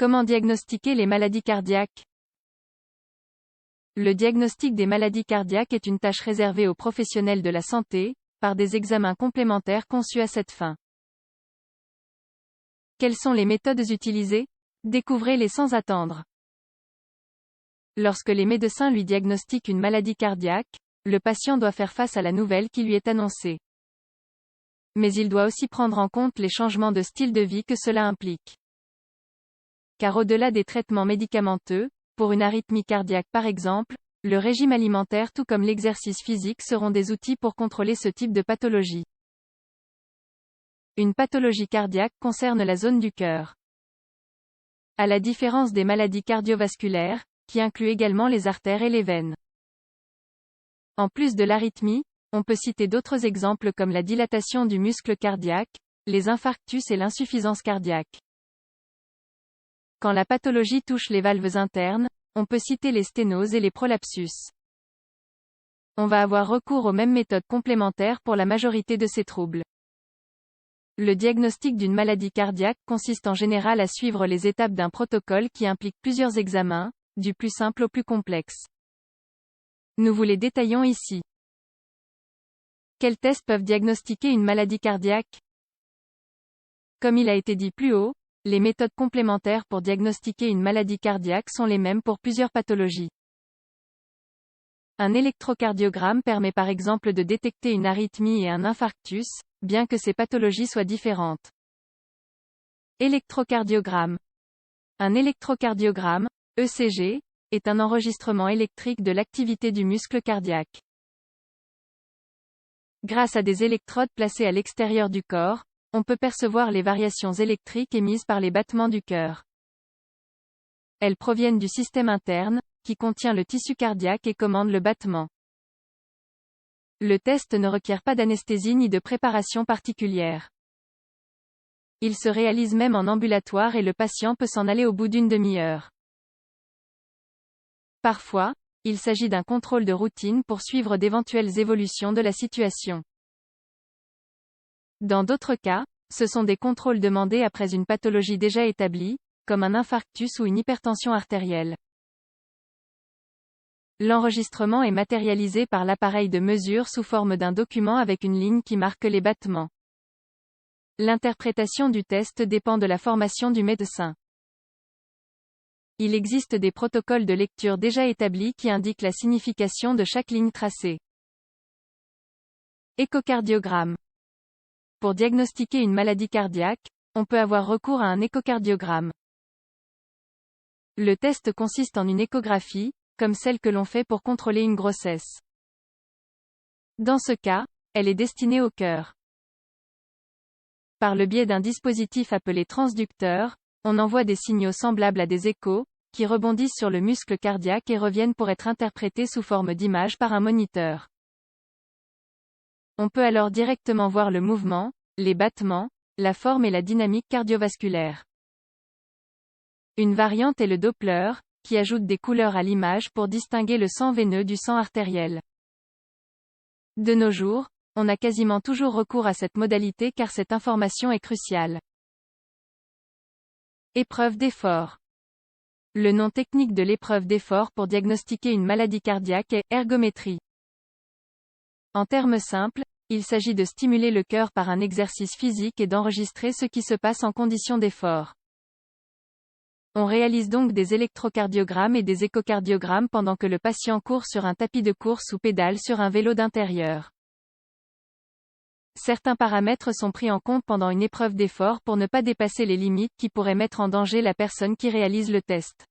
Comment diagnostiquer les maladies cardiaques? Le diagnostic des maladies cardiaques est une tâche réservée aux professionnels de la santé, par des examens complémentaires conçus à cette fin. Quelles sont les méthodes utilisées? Découvrez-les sans attendre. Lorsque les médecins lui diagnostiquent une maladie cardiaque, le patient doit faire face à la nouvelle qui lui est annoncée. Mais il doit aussi prendre en compte les changements de style de vie que cela implique. Car au-delà des traitements médicamenteux, pour une arythmie cardiaque par exemple, le régime alimentaire tout comme l'exercice physique seront des outils pour contrôler ce type de pathologie. Une pathologie cardiaque concerne la zone du cœur. À la différence des maladies cardiovasculaires, qui incluent également les artères et les veines. En plus de l'arythmie, on peut citer d'autres exemples comme la dilatation du muscle cardiaque, les infarctus et l'insuffisance cardiaque. Quand la pathologie touche les valves internes, on peut citer les sténoses et les prolapsus. On va avoir recours aux mêmes méthodes complémentaires pour la majorité de ces troubles. Le diagnostic d'une maladie cardiaque consiste en général à suivre les étapes d'un protocole qui implique plusieurs examens, du plus simple au plus complexe. Nous vous les détaillons ici. Quels tests peuvent diagnostiquer une maladie cardiaque? Comme il a été dit plus haut, les méthodes complémentaires pour diagnostiquer une maladie cardiaque sont les mêmes pour plusieurs pathologies. Un électrocardiogramme permet par exemple de détecter une arythmie et un infarctus, bien que ces pathologies soient différentes. Électrocardiogramme. Un électrocardiogramme, ECG, est un enregistrement électrique de l'activité du muscle cardiaque. Grâce à des électrodes placées à l'extérieur du corps, on peut percevoir les variations électriques émises par les battements du cœur. Elles proviennent du système interne, qui contient le tissu cardiaque et commande le battement. Le test ne requiert pas d'anesthésie ni de préparation particulière. Il se réalise même en ambulatoire et le patient peut s'en aller au bout d'une demi-heure. Parfois, il s'agit d'un contrôle de routine pour suivre d'éventuelles évolutions de la situation. Dans d'autres cas, ce sont des contrôles demandés après une pathologie déjà établie, comme un infarctus ou une hypertension artérielle. L'enregistrement est matérialisé par l'appareil de mesure sous forme d'un document avec une ligne qui marque les battements. L'interprétation du test dépend de la formation du médecin. Il existe des protocoles de lecture déjà établis qui indiquent la signification de chaque ligne tracée. Échocardiogramme. Pour diagnostiquer une maladie cardiaque, on peut avoir recours à un échocardiogramme. Le test consiste en une échographie, comme celle que l'on fait pour contrôler une grossesse. Dans ce cas, elle est destinée au cœur. Par le biais d'un dispositif appelé transducteur, on envoie des signaux semblables à des échos, qui rebondissent sur le muscle cardiaque et reviennent pour être interprétés sous forme d'image par un moniteur. On peut alors directement voir le mouvement, les battements, la forme et la dynamique cardiovasculaire. Une variante est le Doppler, qui ajoute des couleurs à l'image pour distinguer le sang veineux du sang artériel. De nos jours, on a quasiment toujours recours à cette modalité car cette information est cruciale. Épreuve d'effort. Le nom technique de l'épreuve d'effort pour diagnostiquer une maladie cardiaque est ergométrie. En termes simples, il s'agit de stimuler le cœur par un exercice physique et d'enregistrer ce qui se passe en conditions d'effort. On réalise donc des électrocardiogrammes et des échocardiogrammes pendant que le patient court sur un tapis de course ou pédale sur un vélo d'intérieur. Certains paramètres sont pris en compte pendant une épreuve d'effort pour ne pas dépasser les limites qui pourraient mettre en danger la personne qui réalise le test.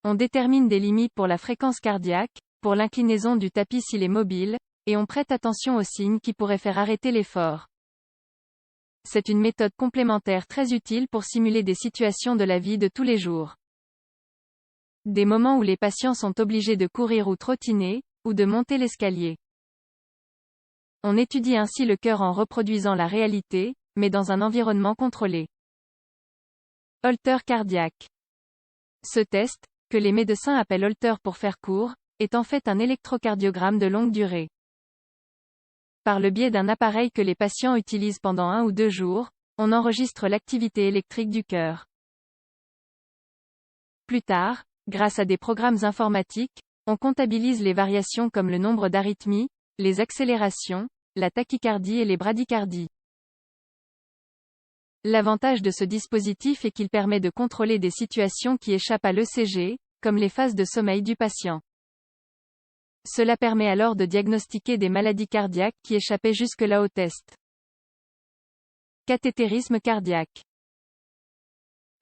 On détermine des limites pour la fréquence cardiaque, pour l'inclinaison du tapis s'il est mobile, et on prête attention aux signes qui pourraient faire arrêter l'effort. C'est une méthode complémentaire très utile pour simuler des situations de la vie de tous les jours. Des moments où les patients sont obligés de courir ou trottiner, ou de monter l'escalier. On étudie ainsi le cœur en reproduisant la réalité, mais dans un environnement contrôlé. Holter cardiaque. Ce test, que les médecins appellent Holter pour faire court, est en fait un électrocardiogramme de longue durée. Par le biais d'un appareil que les patients utilisent pendant 1 ou 2 jours, on enregistre l'activité électrique du cœur. Plus tard, grâce à des programmes informatiques, on comptabilise les variations comme le nombre d'arythmies, les accélérations, la tachycardie et les bradycardies. L'avantage de ce dispositif est qu'il permet de contrôler des situations qui échappent à l'ECG, comme les phases de sommeil du patient. Cela permet alors de diagnostiquer des maladies cardiaques qui échappaient jusque-là au test. Cathétérisme cardiaque.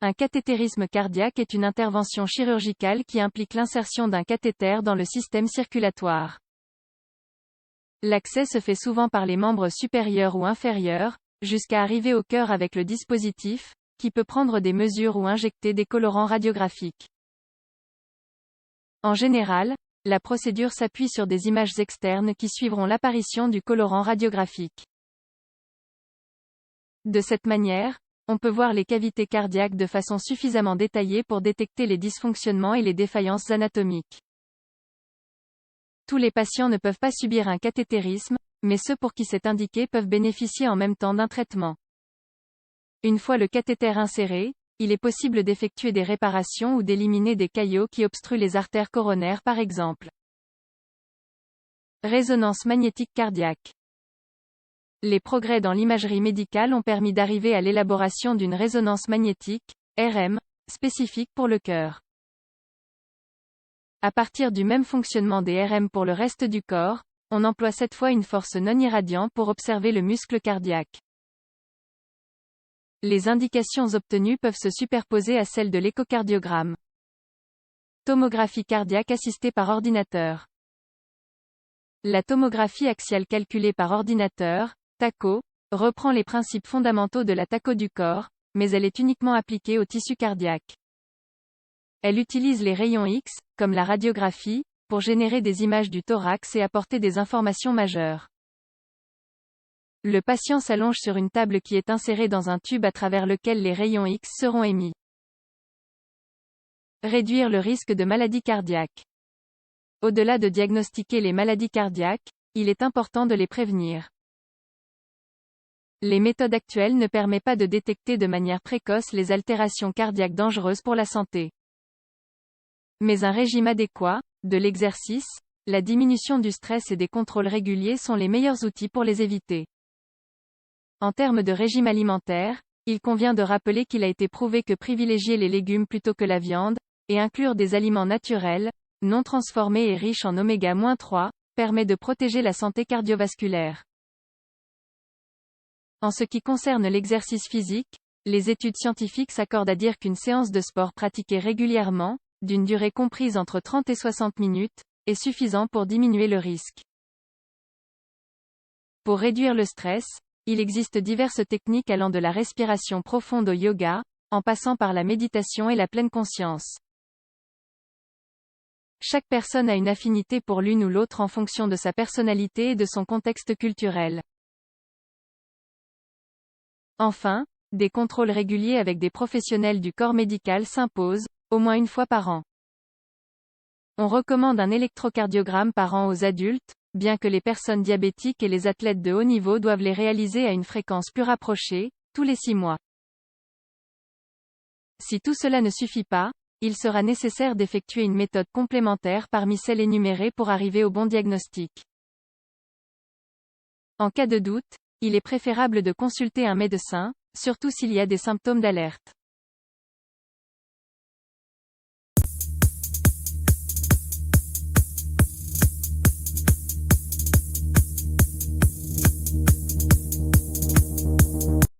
Un cathétérisme cardiaque est une intervention chirurgicale qui implique l'insertion d'un cathéter dans le système circulatoire. L'accès se fait souvent par les membres supérieurs ou inférieurs, jusqu'à arriver au cœur avec le dispositif, qui peut prendre des mesures ou injecter des colorants radiographiques. En général, la procédure s'appuie sur des images externes qui suivront l'apparition du colorant radiographique. De cette manière, on peut voir les cavités cardiaques de façon suffisamment détaillée pour détecter les dysfonctionnements et les défaillances anatomiques. Tous les patients ne peuvent pas subir un cathétérisme, mais ceux pour qui c'est indiqué peuvent bénéficier en même temps d'un traitement. Une fois le cathéter inséré, il est possible d'effectuer des réparations ou d'éliminer des caillots qui obstruent les artères coronaires par exemple. Résonance magnétique cardiaque. Les progrès dans l'imagerie médicale ont permis d'arriver à l'élaboration d'une résonance magnétique, RM, spécifique pour le cœur. À partir du même fonctionnement des RM pour le reste du corps, on emploie cette fois une force non irradiante pour observer le muscle cardiaque. Les indications obtenues peuvent se superposer à celles de l'échocardiogramme. Tomographie cardiaque assistée par ordinateur. La tomographie axiale calculée par ordinateur, TACO, reprend les principes fondamentaux de la TACO du corps, mais elle est uniquement appliquée au tissu cardiaque. Elle utilise les rayons X, comme la radiographie, pour générer des images du thorax et apporter des informations majeures. Le patient s'allonge sur une table qui est insérée dans un tube à travers lequel les rayons X seront émis. Réduire le risque de maladie cardiaque. Au-delà de diagnostiquer les maladies cardiaques, il est important de les prévenir. Les méthodes actuelles ne permettent pas de détecter de manière précoce les altérations cardiaques dangereuses pour la santé. Mais un régime adéquat, de l'exercice, la diminution du stress et des contrôles réguliers sont les meilleurs outils pour les éviter. En termes de régime alimentaire, il convient de rappeler qu'il a été prouvé que privilégier les légumes plutôt que la viande, et inclure des aliments naturels, non transformés et riches en oméga-3, permet de protéger la santé cardiovasculaire. En ce qui concerne l'exercice physique, les études scientifiques s'accordent à dire qu'une séance de sport pratiquée régulièrement, d'une durée comprise entre 30 et 60 minutes, est suffisant pour diminuer le risque. Pour réduire le stress, il existe diverses techniques allant de la respiration profonde au yoga, en passant par la méditation et la pleine conscience. Chaque personne a une affinité pour l'une ou l'autre en fonction de sa personnalité et de son contexte culturel. Enfin, des contrôles réguliers avec des professionnels du corps médical s'imposent, au moins une fois par an. On recommande un électrocardiogramme par an aux adultes, bien que les personnes diabétiques et les athlètes de haut niveau doivent les réaliser à une fréquence plus rapprochée, tous les 6 mois. Si tout cela ne suffit pas, il sera nécessaire d'effectuer une méthode complémentaire parmi celles énumérées pour arriver au bon diagnostic. En cas de doute, il est préférable de consulter un médecin, surtout s'il y a des symptômes d'alerte.